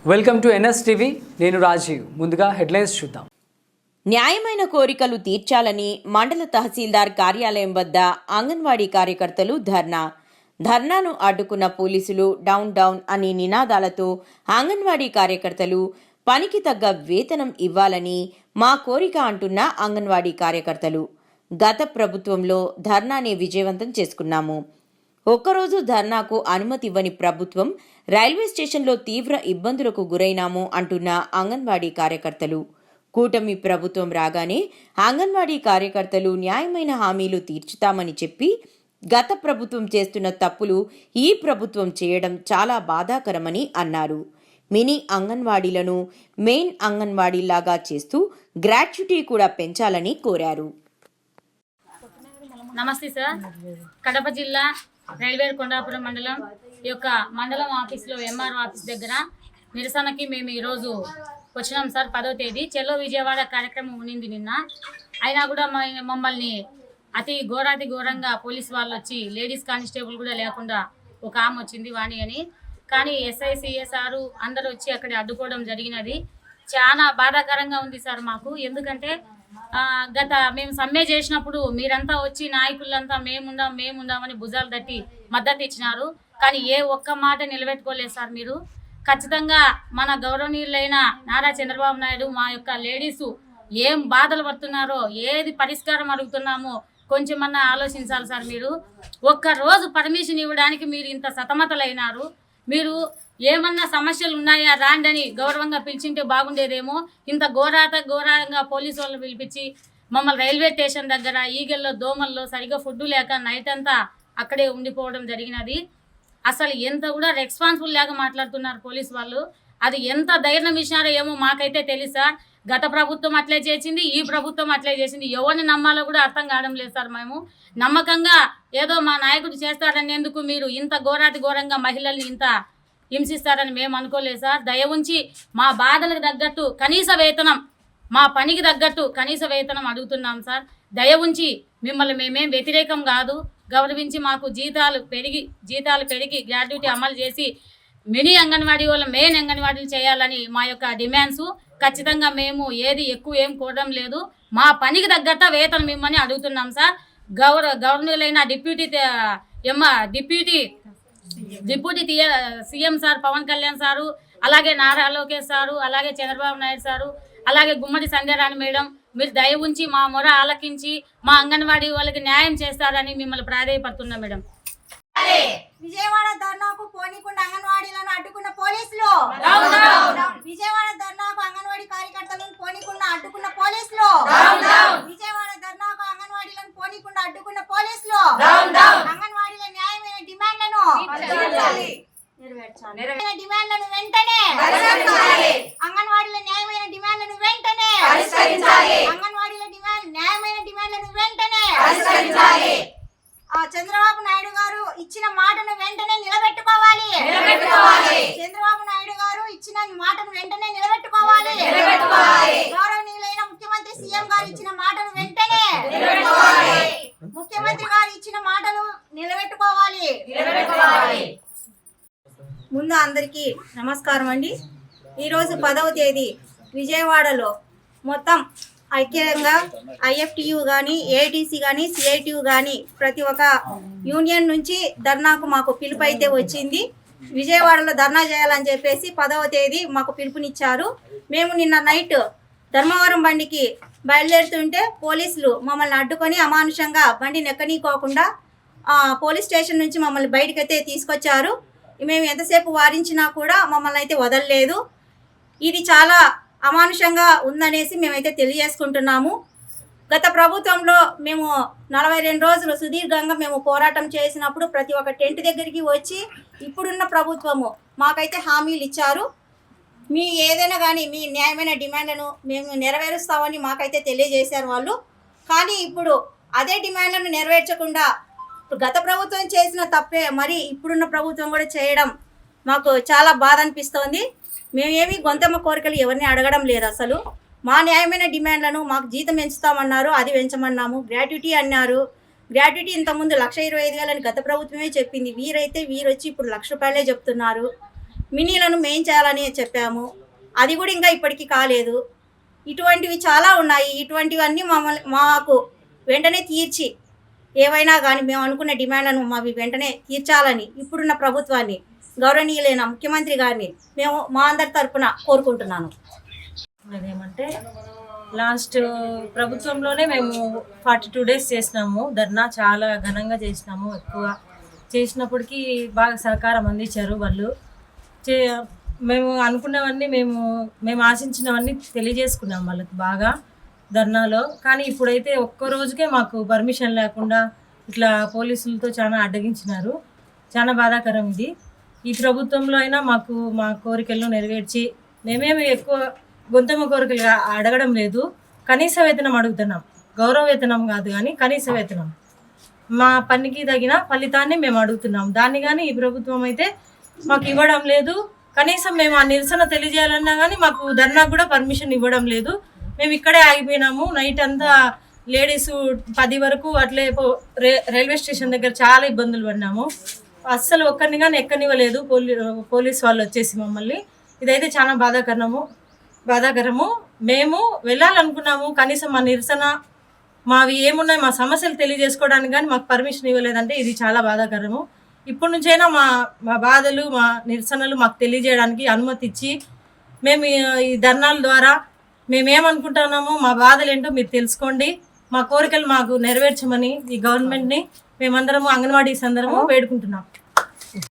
Welcome to NS TV. నేను రాజీవ్. ముందుగా headlines చూద్దాం. న్యాయమైన కోరికలు తీర్చాలని మండల తహసీల్దార్ కార్యాలయం వద్ద అంగన్వాడీ కార్యకర్తలు ధర్నాను అడ్డుకున్న పోలీసులు డౌన్ డౌన్ అని నినాదాలతో అంగన్వాడీ కార్యకర్తలు పనికి తగ్గ వేతనం ఇవ్వాలని మా కోరిక అంటున్న అంగన్వాడీ కార్యకర్తలు గత ప్రభుత్వంలో ధర్నాని విజయవంతం చేసుకున్నాము. ఒక్కరోజు ధర్నాకు అనుమతి ఇవ్వని ప్రభుత్వం రైల్వే స్టేషన్లో తీవ్ర ఇబ్బందులకు గురైనాము అంటున్న అంగన్వాడీ కార్యకర్తలు కూటమి ప్రభుత్వం రాగానే అంగన్వాడీ కార్యకర్తలు న్యాయమైన హామీలు తీర్చుతామని చెప్పి గత ప్రభుత్వం చేస్తున్న తప్పులు ఈ ప్రభుత్వం చేయడం చాలా బాధాకరమని అన్నారు. మినీ అంగన్వాడీలను మెయిన్ అంగన్వాడీలాగా చేస్తూ గ్రాట్యుటీ కూడా పెంచాలని కోరారు. నమస్తే సార్. కడప జిల్లా రైల్వే కొండాపురం మండలం యొక్క మండలం ఆఫీస్లో ఎంఆర్ఓ ఆఫీస్ దగ్గర నిరసనకి మేము ఈరోజు వచ్చినాం సార్. 10వ తేదీ చెల్లో విజయవాడ కార్యక్రమం ఉన్నింది నిన్న. అయినా కూడా మమ్మల్ని అతి ఘోరంగా పోలీస్ వాళ్ళు వచ్చి లేడీస్ కానిస్టేబుల్ కూడా లేకుండా ఒక ఆమె వచ్చింది వాణి అని, కానీ ఎస్ఐ సిఎస్ఆర్ అందరూ వచ్చి అక్కడ అడ్డుకోవడం జరిగినది. చాలా బాధాకరంగా ఉంది సార్ మాకు. ఎందుకంటే మేము సమ్మె చేసినప్పుడు మీరంతా వచ్చి నాయకులంతా మేముందామని భుజాలు తట్టి మద్దతు ఇచ్చినారు. కానీ ఏ ఒక్క మాట నిలబెట్టుకోలేదు సార్. మీరు ఖచ్చితంగా మన గౌరవనీయులైన నారా చంద్రబాబు నాయుడు మా యొక్క లేడీసు ఏం బాధలు పడుతున్నారో, ఏది పరిష్కారం అడుగుతున్నామో కొంచెమన్నా ఆలోచించాలి సార్. మీరు ఒక్కరోజు పర్మిషన్ ఇవ్వడానికి మీరు ఇంత సతమతలైనారు. మీరు ఏమన్నా సమస్యలు ఉన్నాయా రాండి అని గౌరవంగా పిలిచింటే బాగుండేదేమో. ఇంత ఘోరంగా పోలీసు వాళ్ళు పిలిపించి మమ్మల్ని రైల్వే స్టేషన్ దగ్గర ఈగల్లో దోమల్లో సరిగా ఫుడ్ లేక నైట్ అంతా అక్కడే ఉండిపోవడం జరిగినది. అసలు ఎంత కూడా రెస్పాన్సిబుల్ లాగా మాట్లాడుతున్నారు పోలీసు వాళ్ళు. అది ఎంత ధైర్యం ఇచ్చినారో ఏమో మాకైతే తెలుసు సార్. గత ప్రభుత్వం అట్లే చేసింది, ఈ ప్రభుత్వం అట్లే చేసింది. ఎవరిని నమ్మాలో కూడా అర్థం కావడం లేదు సార్. మేము నమ్మకంగా ఏదో మా నాయకుడు చేస్తారనేందుకు మీరు ఇంత ఘోరంగా మహిళల్ని ఇంత హింసిస్తారని మేము అనుకోలేదు సార్. దయ ఉంచి మా బాధలకు తగ్గట్టు కనీస వేతనం, మా పనికి తగ్గట్టు కనీస వేతనం అడుగుతున్నాం సార్. దయ ఉంచి మిమ్మల్ని మేమేం వ్యతిరేకం కాదు, గౌరవించి మాకు జీతాలు పెరిగి గ్రాడ్యుటీ అమలు చేసి మినీ అంగన్వాడీ వాళ్ళు మెయిన్ అంగన్వాడీలు చేయాలని మా యొక్క డిమాండ్స్. ఖచ్చితంగా మేము ఏది ఎక్కువ ఏం కోరడం లేదు, మా పనికి తగ్గట్ట వేతనం ఇమ్మని అడుగుతున్నాం సార్. గవర్నర్లైన deputy CM sir Pawan Kalyan sir, అలాగే నారా లోకేష్ సారు, అలాగే చంద్రబాబు నాయుడు సారు, అలాగే గుమ్మడి సంధ్యారాణి మేడం, మీరు దయ ఉంచి మా మొర ఆలకించి మా అంగన్వాడీ వాళ్ళకి న్యాయం చేస్తారని మిమ్మల్ని ప్రాధేయపడుతున్నాం మేడం. విజయవాడ ధర్నాకు పోనీకుండా అంగన్వాడీలను అడ్డుకున్న పోలీసులు, విజయవాడ ధర్నాకు అంగన్వాడీ కార్యకర్తలను పోనీకుండా అడ్డుకున్న పోలీసులు, విజయవాడ ధర్నాకు అంగన్వాడీలను పోనీకుండా అడ్డుకున్న పోలీసులు, అంగన్వాడీల న్యాయమైన డిమాండ్లను డిమాండ్లను వెంటనే అంగన్వాడీల న్యాయమైన డిమాండ్లను వెంటనే అంగన్వాడీల న్యాయమైన డిమాండ్లను వెంటనే చంద్రబాబు నాయుడు గారు ఇచ్చిన మాటను వెంటనే నిలబెట్టుకోవాలి. చంద్రబాబు నాయుడు గారు ఇచ్చిన మాటను వెంటనే నిలబెట్టుకోవాలి. గౌరవనీయులైన ముఖ్యమంత్రి సీఎం గారు ఇచ్చిన మాటను వెంటనే ముఖ్యమంత్రి గారు ఇచ్చిన మాటను నిలబెట్టుకోవాలి. ముందు అందరికీ నమస్కారం అండి. ఈరోజు 10వ తేదీ విజయవాడలో మొత్తం ఐక్యంగా ఐఎఫ్టియు కానీ, ఏఐటీసీ కానీ, సిఐటియు కానీ ప్రతి ఒక్క యూనియన్ నుంచి ధర్నాకు మాకు పిలుపు అయితే వచ్చింది. విజయవాడలో ధర్నా చేయాలని చెప్పేసి 10వ తేదీ మాకు పిలుపునిచ్చారు. మేము నిన్న నైట్ ధర్మవరం బండికి బయలుదేరుతుంటే పోలీసులు మమ్మల్ని అడ్డుకొని అమానుషంగా బండిని ఎక్కనీకోకుండా పోలీస్ స్టేషన్ నుంచి మమ్మల్ని బయటకైతే తీసుకొచ్చారు. మేము ఎంతసేపు వారించినా కూడా మమ్మల్ని అయితే వదలలేదు. ఇది చాలా అమానుషంగా ఉందనేసి మేమైతే తెలియజేసుకుంటున్నాము. గత ప్రభుత్వంలో మేము 42 రోజులు సుదీర్ఘంగా మేము పోరాటం చేసినప్పుడు ప్రతి ఒక్క టెంట్ దగ్గరికి వచ్చి ఇప్పుడున్న ప్రభుత్వము మాకైతే హామీలు ఇచ్చారు. మీ ఏదైనా కానీ మీ న్యాయమైన డిమాండ్లను మేము నెరవేరుస్తామని మాకైతే తెలియజేశారు వాళ్ళు. కానీ ఇప్పుడు అదే డిమాండ్లను నెరవేర్చకుండా గత ప్రభుత్వం చేసిన తప్పే మరి ఇప్పుడున్న ప్రభుత్వం కూడా చేయడం మాకు చాలా బాధ అనిపిస్తోంది. మేమేమి గొంతమ్మ కోరికలు ఎవరిని అడగడం లేదు. అసలు మా న్యాయమైన డిమాండ్లను మాకు జీతం పెంచుతామన్నారు, అది పెంచమన్నాము. గ్రాట్యుటీ అన్నారు, గ్రాట్యుటీ ఇంతకుముందు 1,25,000 అని గత ప్రభుత్వమే చెప్పింది. వీరైతే వీరొచ్చి ఇప్పుడు 1,00,000 రూపాయలే చెప్తున్నారు. మినీలను మెయిన్ చేయాలని చెప్పాము. అది కూడా ఇంకా ఇప్పటికీ కాలేదు. ఇటువంటివి చాలా ఉన్నాయి. ఇటువంటివన్నీ మాకు వెంటనే తీర్చి ఏవైనా కానీ మేము అనుకున్న డిమాండ్లను మావి వెంటనే తీర్చాలని ఇప్పుడున్న ప్రభుత్వాన్ని, గౌరవనీయులైన ముఖ్యమంత్రి గారిని మేము మా అందరి తరపున కోరుకుంటున్నాను. అదేమంటే లాస్ట్ ప్రభుత్వంలోనే మేము 42 days చేసినాము ధర్నా. చాలా ఘనంగా చేసినాము. ఎక్కువ చేసినప్పటికీ బాగా సహకారం అందించారు వాళ్ళు. మేము అనుకున్నవన్నీ మేము ఆశించినవన్నీ తెలియజేసుకున్నాం వాళ్ళకి బాగా ధర్నాలో. కానీ ఇప్పుడైతే ఒక్క రోజుకే మాకు పర్మిషన్ లేకుండా ఇట్లా పోలీసులతో చాలా అడ్డగించినారు. చాలా బాధాకరం ఇది. ఈ ప్రభుత్వంలో అయినా మాకు మా కోరికలను నెరవేర్చి, మేమేమి ఎక్కువ గొంతమ్మ కోరికలు అడగడం లేదు, కనీస వేతనం అడుగుతున్నాం. గౌరవ వేతనం కాదు కానీ కనీస వేతనం, మా పనికి తగిన ఫలితాన్ని మేము అడుగుతున్నాం. దాన్ని కానీ ఈ ప్రభుత్వం అయితే మాకు ఇవ్వడం లేదు. కనీసం మేము ఆ నిరసన తెలియజేయాలన్నా కానీ మాకు ధర్నాకు కూడా పర్మిషన్ ఇవ్వడం లేదు. మేము ఇక్కడే ఆగిపోయినాము. నైట్ అంతా లేడీస్ 10 వరకు అట్లే రైల్వే స్టేషన్ దగ్గర చాలా ఇబ్బందులు పడినాము. అస్సలు ఒక్కరిని కానీ ఎక్కనివ్వలేదు పోలీస్ వాళ్ళు వచ్చేసి మమ్మల్ని. ఇదైతే చాలా బాధాకరము. మేము వెళ్ళాలనుకున్నాము, కనీసం మా నిరసన మావి ఏమున్నాయి మా సమస్యలు తెలియజేసుకోవడానికి కానీ మాకు పర్మిషన్ ఇవ్వలేదంటే ఇది చాలా బాధాకరము. ఇప్పటి నుంచైనా మా బాధలు, మా నిరసనలు మాకు తెలియజేయడానికి అనుమతి ఇచ్చి, మేము ఈ ధర్నాల ద్వారా మేమేమనుకుంటున్నామో, మా బాధలు ఏంటో మీరు తెలుసుకోండి, మా కోరికలు మాకు నెరవేర్చమని ఈ గవర్నమెంట్ని మేమందరము అంగన్వాడీస్ అందరము వేడుకుంటున్నాం.